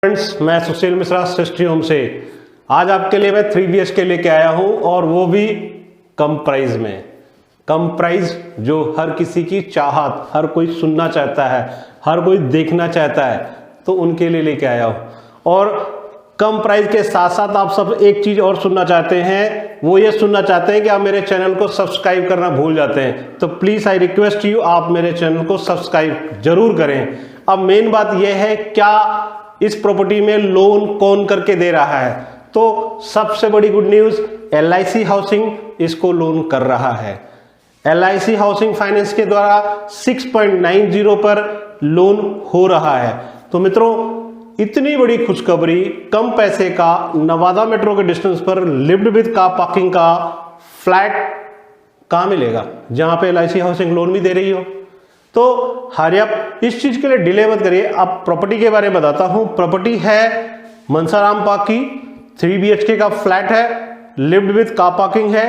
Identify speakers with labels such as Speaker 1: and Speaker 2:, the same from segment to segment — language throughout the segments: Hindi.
Speaker 1: फ्रेंड्स, मैं सुशील मिश्रा सृष्टि होम से आज आपके लिए मैं 3 BHK लेके आया हूं और वो भी कम प्राइस में। कम प्राइस जो हर किसी की चाहत, हर कोई सुनना चाहता है, हर कोई देखना चाहता है, तो उनके लिए लेके आया हूं। और कम प्राइस के साथ साथ आप सब एक चीज़ और सुनना चाहते हैं, वो ये सुनना चाहते हैं कि आप मेरे चैनल को सब्सक्राइब करना भूल जाते हैं। तो प्लीज़ आई रिक्वेस्ट यू, आप मेरे चैनल को सब्सक्राइब जरूर करें। अब मेन बात यह है, क्या इस प्रॉपर्टी में लोन कौन करके दे रहा है? तो सबसे बड़ी गुड न्यूज़, LIC हाउसिंग इसको लोन कर रहा है। LIC हाउसिंग फाइनेंस के द्वारा 6.90 पर लोन हो रहा है। तो मित्रों, इतनी बड़ी खुशखबरी, कम पैसे का, नवादा मेट्रो के डिस्टेंस पर लिव्ड विद कार पार्किंग का फ्लैट कहाँ मिलेगा जहां पे LIC हाउसिंग लोन भी दे रही हो? तो हरी आप इस चीज के लिए डिले मत करिए। अब प्रॉपर्टी के बारे में बताता हूं। प्रॉपर्टी है मनसाराम पार्क की, 3 BHK का फ्लैट है, लिव्ड विद कार पार्किंग है,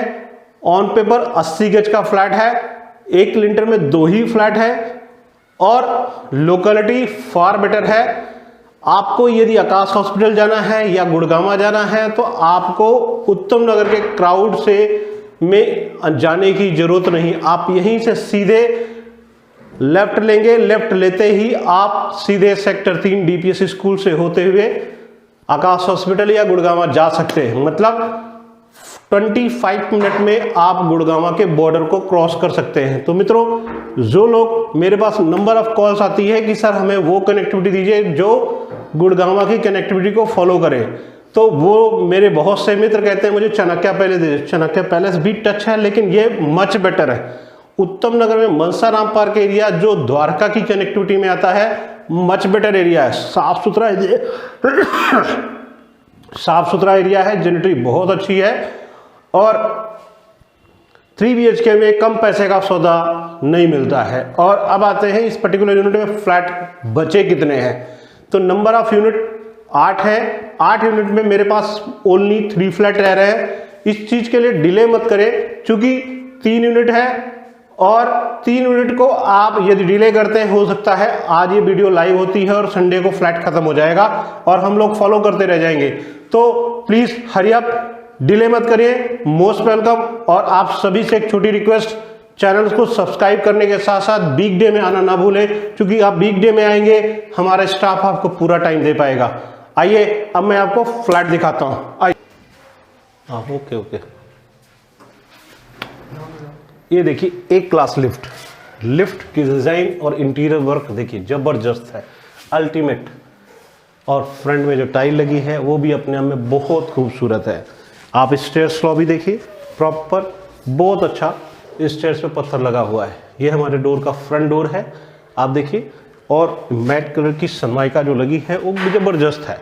Speaker 1: ऑन पेपर 80 गज का फ्लैट है, 1 लिंटर में 2 ही फ्लैट है और लोकेलिटी फार बेटर है। आपको यदि आकाश हॉस्पिटल जाना है या गुड़गामा जाना है तो आपको उत्तम नगर के क्राउड से में जाने की जरूरत नहीं। आप यहीं से सीधे लेफ्ट लेंगे, लेफ्ट लेते ही आप सीधे सेक्टर 3 DPS स्कूल से होते हुए आकाश हॉस्पिटल या गुड़गामा जा सकते हैं। मतलब 25 मिनट में आप गुड़गामा के बॉर्डर को क्रॉस कर सकते हैं। तो मित्रों, जो लोग मेरे पास नंबर ऑफ कॉल्स आती है कि सर हमें वो कनेक्टिविटी दीजिए जो गुड़गामा की कनेक्टिविटी को फॉलो करे, तो वो मेरे बहुत से मित्र कहते हैं मुझे चाणक्य पैलेस दीजिए। चाणक्य पैलेस भी टच है, लेकिन ये मच बेटर है। उत्तम नगर में मनसाराम पार्क एरिया जो द्वारका की कनेक्टिविटी में आता है, मच बेटर एरिया है। साफ सुथरा एरिया है, जेनिटरी बहुत अच्छी है और 3 BHK में कम पैसे का सौदा नहीं मिलता है। और अब आते हैं इस पर्टिकुलर यूनिट में फ्लैट बचे कितने हैं। तो नंबर ऑफ यूनिट 8 है। 8 यूनिट में मेरे पास ओनली 3 फ्लैट रह रहे हैं। इस चीज के लिए डिले मत करें, क्योंकि 3 यूनिट है और 3 यूनिट को आप यदि डिले करते हैं, हो सकता है आज ये वीडियो लाइव होती है और संडे को फ्लैट खत्म हो जाएगा और हम लोग फॉलो करते रह जाएंगे। तो प्लीज हरी अप, डिले मत करिए, मोस्ट वेलकम। और आप सभी से एक छोटी रिक्वेस्ट, चैनल को सब्सक्राइब करने के साथ साथ वीक डे में आना ना भूलें, क्योंकि आप वीक डे में आएंगे, हमारा स्टाफ आपको पूरा टाइम दे पाएगा। आइए अब मैं आपको फ्लैट दिखाता हूँ। आइए, हाँ ओके। ये देखिए, एक क्लास लिफ्ट की डिजाइन और इंटीरियर वर्क देखिए जबरदस्त है, अल्टीमेट। और फ्रंट में जो टाइल लगी है वो भी अपने आप में बहुत खूबसूरत है। आप स्टेयर्स लॉबी देखिए, प्रॉपर बहुत अच्छा स्टेयर्स पे पत्थर लगा हुआ है। ये हमारे डोर का फ्रंट डोर है, आप देखिए। और मैट कलर की सनमाइका जो लगी है वो जबरदस्त है।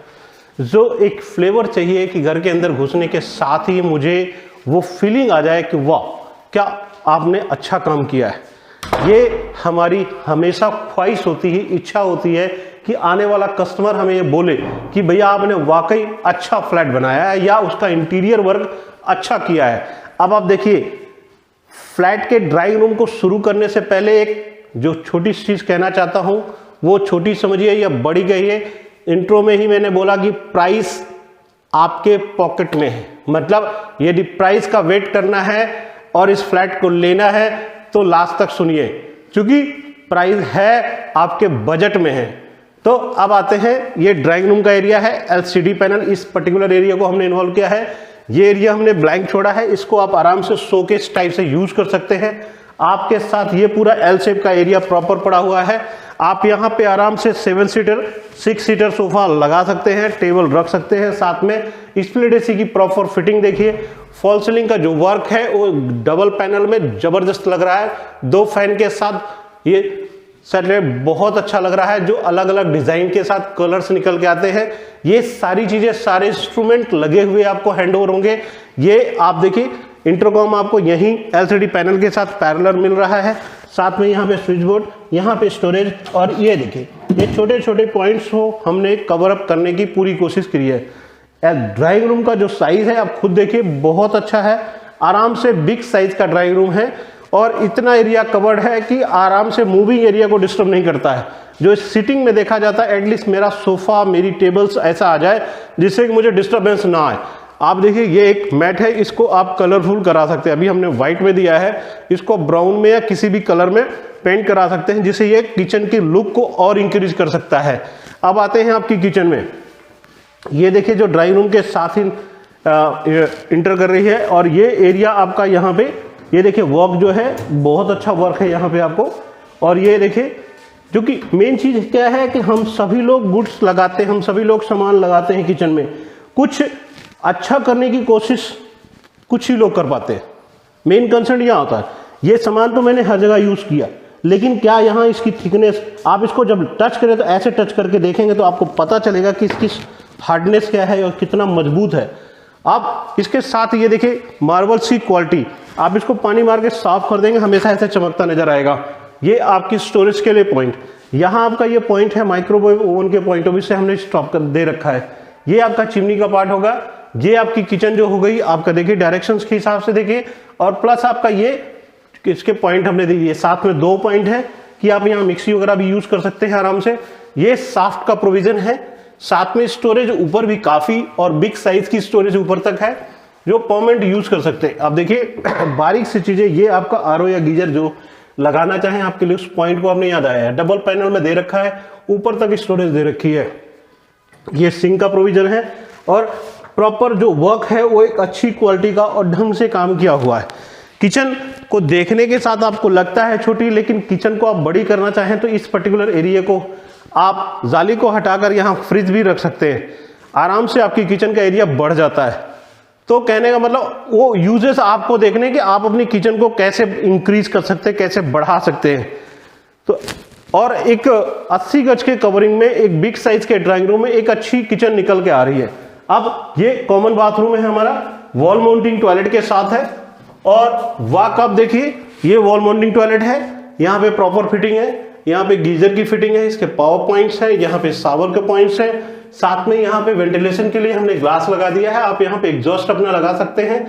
Speaker 1: जो एक फ्लेवर चाहिए कि घर के अंदर घुसने के साथ ही मुझे वो फीलिंग आ जाए कि वाह क्या आपने अच्छा काम किया है। ये हमारी हमेशा ख्वाहिश होती है, इच्छा होती है कि आने वाला कस्टमर हमें ये बोले कि भैया आपने वाकई अच्छा फ्लैट बनाया है या उसका इंटीरियर वर्क अच्छा किया है। अब आप देखिए, फ्लैट के ड्राइंग रूम को शुरू करने से पहले एक जो छोटी चीज कहना चाहता हूं, वो छोटी समझिए या बड़ी कहिए। इंट्रो में ही मैंने बोला कि प्राइस आपके पॉकेट में है। मतलब यदि प्राइस का वेट करना है और इस फ्लैट को लेना है तो लास्ट तक सुनिए, क्योंकि प्राइस है आपके बजट में है। तो अब आते हैं, ये ड्राइंग रूम का एरिया है, LCD पैनल, इस पर्टिकुलर एरिया को हमने इन्वॉल्व किया है। ये एरिया हमने ब्लैंक छोड़ा है, इसको आप आराम से शोकेस टाइप से यूज कर सकते हैं। आपके साथ ये पूरा L शेप का एरिया प्रॉपर पड़ा हुआ है। आप यहाँ पे आराम से 7 सीटर 6 सीटर सोफा लगा सकते हैं, टेबल रख सकते हैं। साथ में स्प्लिट AC की प्रॉपर फिटिंग देखिए। फॉल सीलिंग का जो वर्क है वो डबल पैनल में जबरदस्त लग रहा है। 2 फैन के साथ ये सेट बहुत अच्छा लग रहा है, जो अलग अलग डिजाइन के साथ कलर्स निकल के आते हैं। ये सारी चीजें, सारे इंस्ट्रूमेंट लगे हुए आपको हैंड ओवर होंगे। ये आप देखिए, इंटरकॉम आपको यहीं LCD पैनल के साथ पैरेलल मिल रहा है। साथ में यहाँ पे स्विच बोर्ड, यहाँ पे स्टोरेज, और ये देखिए ये छोटे छोटे पॉइंट्स को हमने कवर अप करने की पूरी कोशिश करी है। ड्राइंग रूम का जो साइज है आप खुद देखिए, बहुत अच्छा है। आराम से बिग साइज का ड्राइंग रूम है और इतना एरिया कवर्ड है कि आराम से मूविंग एरिया को डिस्टर्ब नहीं करता है। जो सिटिंग में देखा जाता है एटलीस्ट मेरा सोफा, मेरी टेबल्स ऐसा आ जाए जिससे कि मुझे डिस्टर्बेंस ना आए। आप देखिए ये एक मैट है, इसको आप कलरफुल करा सकते हैं। अभी हमने व्हाइट में दिया है, इसको ब्राउन में या किसी भी कलर में पेंट करा सकते हैं, जिससे ये किचन की लुक को और इंक्रीज कर सकता है। अब आते हैं आपकी किचन में। ये देखिए जो ड्राइंग रूम के साथ ही इंटर कर रही है, और ये एरिया आपका यहाँ पे ये देखिए वर्क जो है बहुत अच्छा वर्क है यहाँ पे आपको। और ये देखिए जो कि मेन चीज़ क्या है कि हम सभी लोग गुड्स लगाते हैं, हम सभी लोग सामान लगाते हैं किचन में, कुछ अच्छा करने की कोशिश कुछ ही लोग कर पाते हैं। मेन कंसर्न यहाँ होता है ये सामान तो मैंने हर जगह यूज़ किया, लेकिन क्या यहाँ इसकी थिकनेस, आप इसको जब टच करें तो ऐसे टच करके देखेंगे तो आपको पता चलेगा कि इसकी हार्डनेस क्या है और कितना मजबूत है। आप इसके साथ ये देखिए मार्बल्स की क्वालिटी, आप इसको पानी मार के साफ कर देंगे हमेशा ऐसे चमकता नजर आएगा। ये आपकी स्टोरेज के लिए पॉइंट, यहाँ आपका ये पॉइंट है माइक्रोवेव ओवन के पॉइंट ऑफ व्यू से हमने स्टॉप कर दे रखा है। ये आपका चिमनी का पार्ट होगा। ये आपकी किचन जो हो गई आपका देखिए डायरेक्शंस के हिसाब से देखिए, और प्लस आपका ये इसके पॉइंट हमने दिए, साथ में 2 पॉइंट है कि आप यहाँ मिक्सी वगैरह भी यूज कर सकते हैं आराम से। ये साफ्ट का प्रोविजन है, साथ में स्टोरेज ऊपर भी काफी और बिग साइज की स्टोरेज ऊपर तक है जो परमानेंट यूज कर सकते हैं। अब देखिए बारीक सी चीजें, ये आपका आरओ या गीजर जो लगाना चाहें आपके लिए उस पॉइंट को आपने याद आया है, डबल पैनल में दे रखा है, ऊपर तक स्टोरेज दे रखी है। ये सिंक का प्रोविजन है और प्रॉपर जो वर्क है वो एक अच्छी क्वालिटी का और ढंग से काम किया हुआ है। किचन को देखने के साथ आपको लगता है छोटी, लेकिन किचन को आप बड़ी करना चाहें तो इस पर्टिकुलर एरिया को आप जाली को हटाकर यहाँ फ्रिज भी रख सकते हैं, आराम से आपकी किचन का एरिया बढ़ जाता है। तो कहने का मतलब वो यूजेस आपको देखने कि आप अपनी किचन को कैसे इंक्रीज कर सकते हैं, कैसे बढ़ा सकते हैं। तो और एक 80 गज के कवरिंग में एक बिग साइज के ड्राइंग रूम में एक अच्छी किचन निकल के आ रही है। अब ये कॉमन बाथरूम है हमारा, वॉल माउंटिंग टॉयलेट के साथ है, और वाक आप देखिए ये वॉल माउंटिंग टॉयलेट है, यहाँ पे प्रॉपर फिटिंग है, यहाँ पे गीजर की फिटिंग है, इसके पावर पॉइंट्स है, यहाँ पे शावर के पॉइंट्स हैं, साथ में यहाँ पे वेंटिलेशन के लिए हमने ग्लास लगा दिया है, आप यहाँ पे एग्जॉस्ट अपना लगा सकते हैं,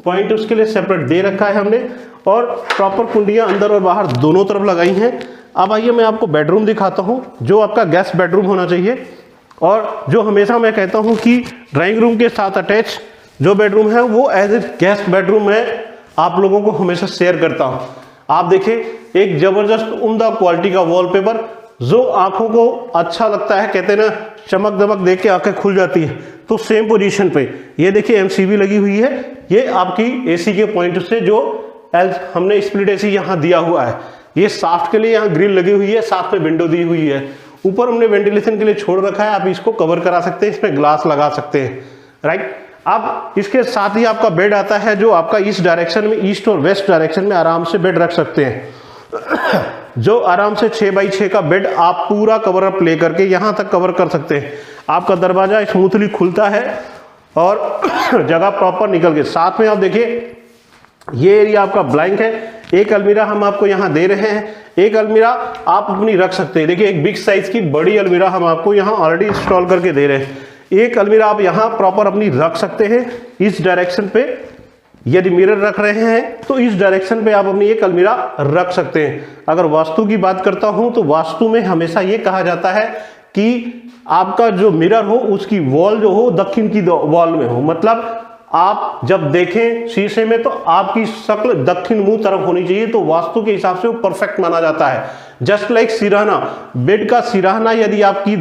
Speaker 1: पॉइंट उसके लिए सेपरेट दे रखा है हमने, और प्रॉपर कुंडियां अंदर और बाहर दोनों तरफ लगाई हैं। अब आइए मैं आपको बेडरूम दिखाता हूँ, जो आपका गेस्ट बेडरूम होना चाहिए, और जो हमेशा मैं कहता हूँ कि ड्राइंग रूम के साथ अटैच जो बेडरूम है वो एज ए गेस्ट बेडरूम मैं आप लोगों को हमेशा शेयर करता हूँ। आप देखिए एक जबरदस्त उम्दा क्वालिटी का वॉलपेपर जो आंखों को अच्छा लगता है, कहते हैं ना चमक दमक देख के आंखें खुल जाती है, तो सेम पोजीशन पे ये देखिए एमसीबी लगी हुई है, ये आपकी एसी के पॉइंट से जो हमने स्प्लिट एसी यहाँ दिया हुआ है, ये साफ्ट के लिए यहाँ ग्रिल लगी हुई है, साथ में विंडो दी हुई है, ऊपर हमने वेंटिलेशन के लिए छोड़ रखा है, आप इसको कवर करा सकते हैं, इसमें ग्लास लगा सकते हैं, राइट। अब इसके साथ ही आपका बेड आता है जो आपका इस डायरेक्शन में, ईस्ट और वेस्ट डायरेक्शन में आराम से बेड रख सकते हैं, जो आराम से 6x6 का बेड आप पूरा कवर अप ले करके यहाँ तक कवर कर सकते हैं। आपका दरवाजा स्मूथली खुलता है और जगह प्रॉपर निकल के, साथ में आप देखिए ये एरिया आपका ब्लैंक है, एक अलमीरा हम आपको यहाँ दे रहे हैं, एक अलमीरा आप अपनी रख सकते हैं। देखिए एक बिग साइज की बड़ी अलमीरा हम आपको यहाँ ऑलरेडी इंस्टॉल करके दे रहे हैं, एक अलमीरा आप यहाँ प्रॉपर अपनी रख सकते हैं। इस डायरेक्शन पे यदि मिरर रख रहे हैं तो इस डायरेक्शन पे आप अपनी एक अलमीरा रख सकते हैं। अगर वास्तु की बात करता हूं तो वास्तु में हमेशा ये कहा जाता है कि आपका जो मिरर हो उसकी वॉल जो हो दक्षिण की वॉल में हो, मतलब आप जब देखें शीशे में तो आपकी शक्ल दक्षिण मुंह तरफ होनी चाहिए, तो वास्तु के हिसाब से वो परफेक्ट माना जाता है। जस्ट लाइक सिरहाना, बेड का सिरहाना यदि आपकी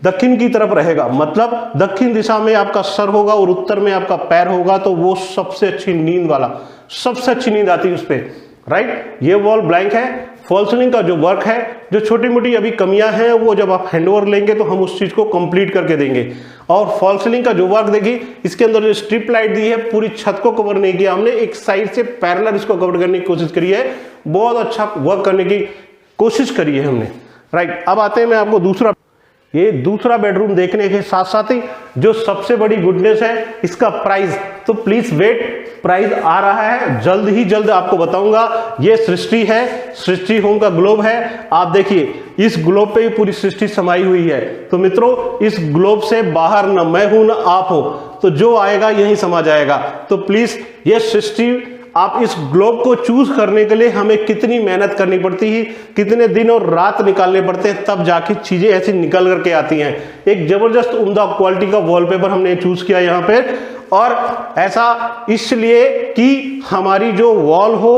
Speaker 1: दक्षिण की तरफ रहेगा, मतलब दक्षिण दिशा में आपका सर होगा और उत्तर में आपका पैर होगा, तो वो सबसे अच्छी नींद वाला, सबसे अच्छी नींद आती है उस पर, राइट। ये वॉल ब्लैंक है। फॉल सीलिंग का जो वर्क है, जो छोटी मोटी अभी कमियां हैं वो जब आप हैंडओवर लेंगे तो हम उस चीज को कंप्लीट करके देंगे। और फॉल सीलिंग का जो वर्क देखिए, इसके अंदर जो स्ट्रिप लाइट दी है पूरी छत को कवर नहीं किया हमने, एक साइड से पैरेलल इसको कवर करने की कोशिश करी है, बहुत अच्छा वर्क करने की कोशिश करी है हमने, राइट। अब आते हैं मैं आपको दूसरा बेडरूम देखने के साथ साथ ही जो सबसे बड़ी गुडनेस है इसका प्राइस, तो प्लीज वेट, प्राइस आ रहा है जल्द ही जल्द आपको बताऊंगा। ये सृष्टि है, सृष्टि होम का ग्लोब है, आप देखिए इस ग्लोब पे ही पूरी सृष्टि समाई हुई है। तो मित्रों इस ग्लोब से बाहर न मैं हूं न आप हो, तो जो आएगा यही समा जाएगा। तो प्लीज ये सृष्टि आप इस ग्लोब को चूज करने के लिए हमें कितनी मेहनत करनी पड़ती है, कितने दिन और रात निकालने पड़ते हैं, तब जाके चीजें ऐसी निकल करके आती हैं। एक जबरदस्त उम्दा क्वालिटी का वॉलपेपर हमने चूज किया यहाँ पे, और ऐसा इसलिए कि हमारी जो वॉल हो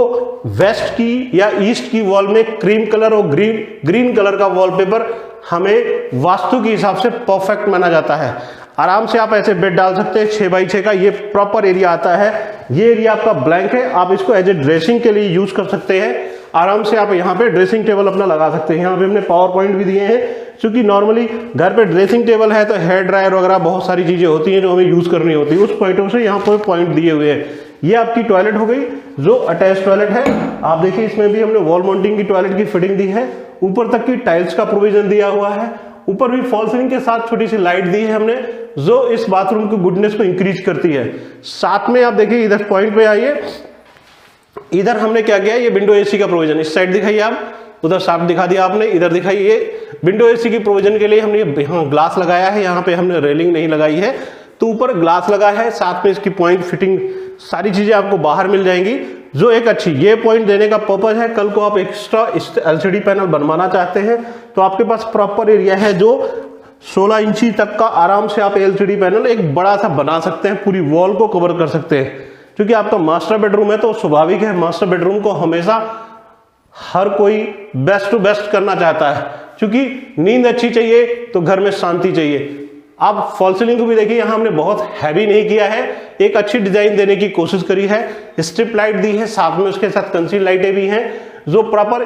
Speaker 1: वेस्ट की या ईस्ट की वॉल में क्रीम कलर और ग्रीन कलर का वॉलपेपर हमें वास्तु के हिसाब से परफेक्ट माना जाता है। आराम से आप ऐसे बेड डाल सकते हैं 6x6 का, ये प्रॉपर एरिया आता है। ये एरिया आपका ब्लैंक है, आप इसको एज ए ड्रेसिंग के लिए यूज कर सकते हैं। आराम से आप यहाँ पे ड्रेसिंग टेबल अपना लगा सकते हैं। यहाँ पे हमने पावर पॉइंट भी दिए हैं, क्योंकि नॉर्मली घर पे ड्रेसिंग टेबल है तो हेयर ड्रायर वगैरह बहुत सारी चीजें होती हैं जो हमें यूज करनी होती है, उस पॉइंटों से यहाँ पर पॉइंट दिए हुए हैं। ये आपकी टॉयलेट हो गई जो अटैच टॉयलेट है। आप देखिए इसमें भी हमने वॉल माउंटिंग की टॉयलेट की फिटिंग दी है, ऊपर तक की टाइल्स का प्रोविजन दिया हुआ है, ऊपर भी फॉल सीलिंग के साथ छोटी सी लाइट दी है हमने जो इस बाथरूम की गुडनेस को इंक्रीज करती है। साथ में आप देखिए इधर पॉइंट पे आइए, इधर हमने क्या किया, ये विंडो एसी का प्रोविजन, इस साइड दिखाइए आप, उधर साफ दिखा दिया आपने, इधर दिखाइए। विंडो एसी की प्रोविजन के लिए हमने यहाँ ग्लास लगाया है, यहाँ पे हमने रेलिंग नहीं लगाई है, तो ऊपर ग्लास लगा है, साथ में इसकी पॉइंट फिटिंग सारी चीजें आपको बाहर मिल जाएंगी, जो एक अच्छी ये पॉइंट देने का पर्पज है। कल को आप एक्स्ट्रा एलसीडी पैनल बनवाना चाहते हैं तो आपके पास प्रॉपर एरिया है, जो 16 इंची तक का आराम से आप एलसीडी पैनल एक बड़ा सा बना सकते हैं, पूरी वॉल को कवर कर सकते हैं। क्योंकि आपका मास्टर बेडरूम है तो स्वाभाविक है, मास्टर बेडरूम को हमेशा हर कोई बेस्ट टू बेस्ट करना चाहता है, क्योंकि नींद अच्छी चाहिए तो घर में शांति चाहिए। आप फॉल सीलिंग को भी देखिए, यहाँ हमने बहुत हैवी नहीं किया है, एक अच्छी डिजाइन देने की कोशिश करी है, स्ट्रिप लाइट दी है, साथ में उसके साथ कंसील लाइटें भी हैं जो प्रॉपर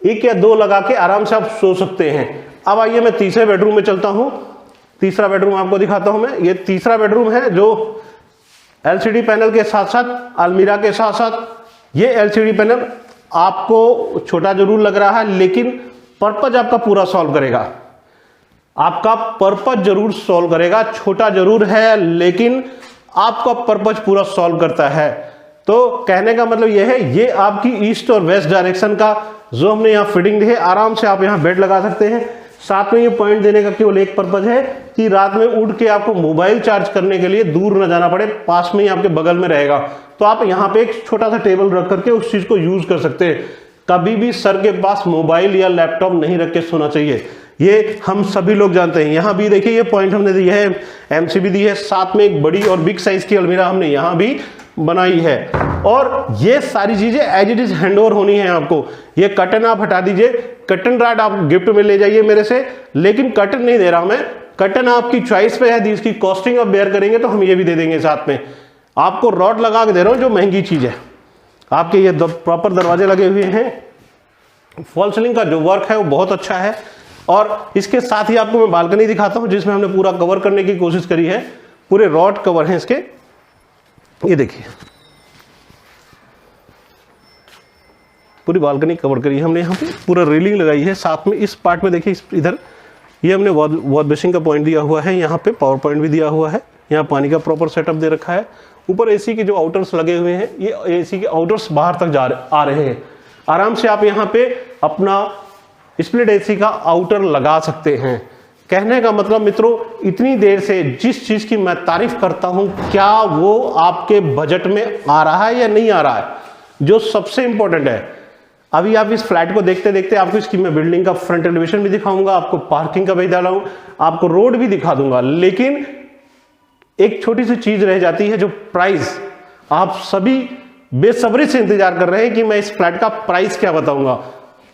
Speaker 1: 1 या 2 लगा के आराम से आप सो सकते हैं। अब आइए मैं तीसरे बेडरूम में चलता हूं, तीसरा बेडरूम आपको दिखाता हूं मैं। ये तीसरा बेडरूम है जो एलसीडी पैनल के साथ साथ अलमीरा के साथ साथ ये एलसीडी पैनल आपको छोटा जरूर लग रहा है, लेकिन पर्पज आपका पूरा सॉल्व करेगा, आपका पर्पज जरूर सॉल्व करेगा। छोटा जरूर है लेकिन आपका पर्पज पूरा सॉल्व करता है। तो कहने का मतलब यह है, ये आपकी ईस्ट और वेस्ट डायरेक्शन का जो हमने यहाँ फिटिंग दी है, आराम से आप यहाँ बेड लगा सकते हैं। साथ में ये पॉइंट देने का केवल एक पर्पज है कि रात में उठ के आपको मोबाइल चार्ज करने के लिए दूर न जाना पड़े, पास में ही आपके बगल में रहेगा। तो आप यहाँ पे एक छोटा सा टेबल रख करके उस चीज को यूज कर सकते हैं। कभी भी सर के पास मोबाइल या लैपटॉप नहीं रख के सोना चाहिए, ये हम सभी लोग जानते हैं। यहाँ भी देखिए ये पॉइंट हमने दिया है, एमसीबी दी है, साथ में एक बड़ी और बिग साइज की अलमीरा हमने यहाँ भी बनाई है। और ये सारी चीजें as it is hand over होनी है आपको। ये कर्टन आप हटा दीजिए, कर्टन रॉड आप गिफ्ट में ले जाइए मेरे से, लेकिन कर्टन नहीं दे रहा मैं, कर्टन आपकी चॉइस पे है, इसकी कॉस्टिंग आप बेयर करेंगे तो हम ये भी दे देंगे साथ में। आपको रॉड लगा के दे रहा हूँ जो महंगी चीज है। आपके ये प्रॉपर दरवाजे लगे हुए हैं, फॉल सीलिंग का जो वर्क है वो बहुत अच्छा है। और इसके साथ ही आपको मैं बालकनी दिखाता हूं जिसमें हमने पूरा कवर करने की कोशिश करी है, पूरे रॉड कवर हैं इसके। ये देखिए पूरी बालकनी कवर करी है हमने, यहाँ पे पूरा रेलिंग लगाई है। साथ में इस पार्ट में देखिए इधर ये हमने वॉश बेसिंग का पॉइंट दिया हुआ है, यहाँ पे पावर पॉइंट भी दिया हुआ है, यहाँ पानी का प्रॉपर सेटअप दे रखा है। ऊपर एसी के जो आउटर्स लगे हुए हैं, ये एसी के आउटर्स बाहर तक आ रहे हैं। आराम से आप यहाँ पे अपना स्प्लिट एसी का आउटर लगा सकते हैं। कहने का मतलब मित्रों, इतनी देर से जिस चीज की मैं तारीफ करता हूं, क्या वो आपके बजट में आ रहा है या नहीं आ रहा है, जो सबसे इंपॉर्टेंट है। अभी आप इस फ्लैट को देखते देखते आपको इसकी मैं बिल्डिंग का फ्रंट एलिवेशन भी दिखाऊंगा, आपको पार्किंग का भी दिखाऊंगा, आपको रोड भी दिखा दूंगा। लेकिन एक छोटी सी चीज रह जाती है, जो प्राइस आप सभी बेसब्री से इंतजार कर रहे हैं कि मैं इस फ्लैट का प्राइस क्या बताऊंगा।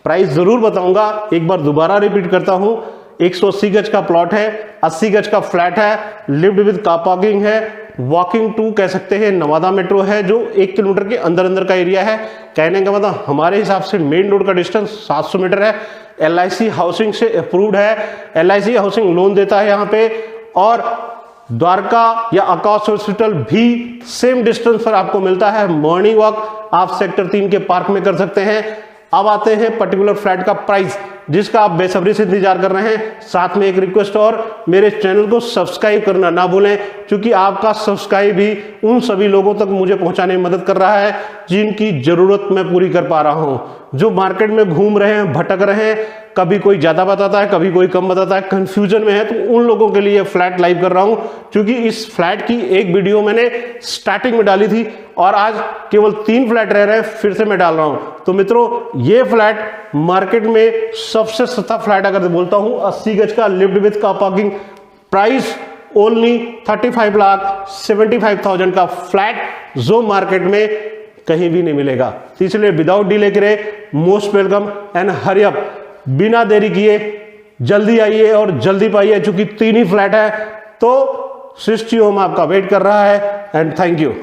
Speaker 1: प्राइस जरूर बताऊंगा, एक बार दोबारा रिपीट करता हूं। 180 गज का प्लॉट है, 80 गज का फ्लैट है, लिफ्ट विद कार पार्किंग है, वॉकिंग टू कह सकते हैं नवादा मेट्रो है, जो 1 किलोमीटर के अंदर का एरिया है। कहने का मतलब हमारे हिसाब से मेन रोड का डिस्टेंस 700 मीटर है। LIC हाउसिंग से अप्रूव्ड है, LIC हाउसिंग लोन देता है यहाँ पे। और द्वारका या आकाश हॉस्पिटल भी सेम डिस्टेंस पर आपको मिलता है। मॉर्निंग वॉक आप सेक्टर 3 के पार्क में कर सकते हैं। अब आते हैं पर्टिकुलर फ्लैट का प्राइस, जिसका आप बेसब्री से इंतजार कर रहे हैं। साथ में एक रिक्वेस्ट और, मेरे चैनल को सब्सक्राइब करना ना भूलें, क्योंकि आपका सब्सक्राइब भी उन सभी लोगों तक मुझे पहुंचाने में मदद कर रहा है जिनकी जरूरत मैं पूरी कर पा रहा हूं, जो मार्केट में घूम रहे हैं, भटक रहे हैं, कभी कोई ज़्यादा बताता है, कभी कोई कम बताता है, कंफ्यूजन में है, तो उन लोगों के लिए फ्लैट लाइव कर रहा हूं, क्योंकि इस फ्लैट की एक वीडियो मैंने स्टार्टिंग में डाली थी और आज केवल 3 फ्लैट रह रहे हैं, फिर से मैं डाल रहा हूं। तो मित्रों, ये फ्लैट मार्केट में सबसे सस्ता फ्लैट अगर बोलता हूं, 80 गज का lift with car parking, price only 35,75,000 का फ्लैट, जो मार्केट में कहीं भी नहीं मिलेगा। तो इसलिए विदाउट डिले करे, most welcome and hurry up, बिना देरी किए जल्दी आइए और जल्दी पाइए, चूंकि 3 ही फ्लैट है। तो सृष्टि होम आपका वेट कर रहा है एंड थैंक यू।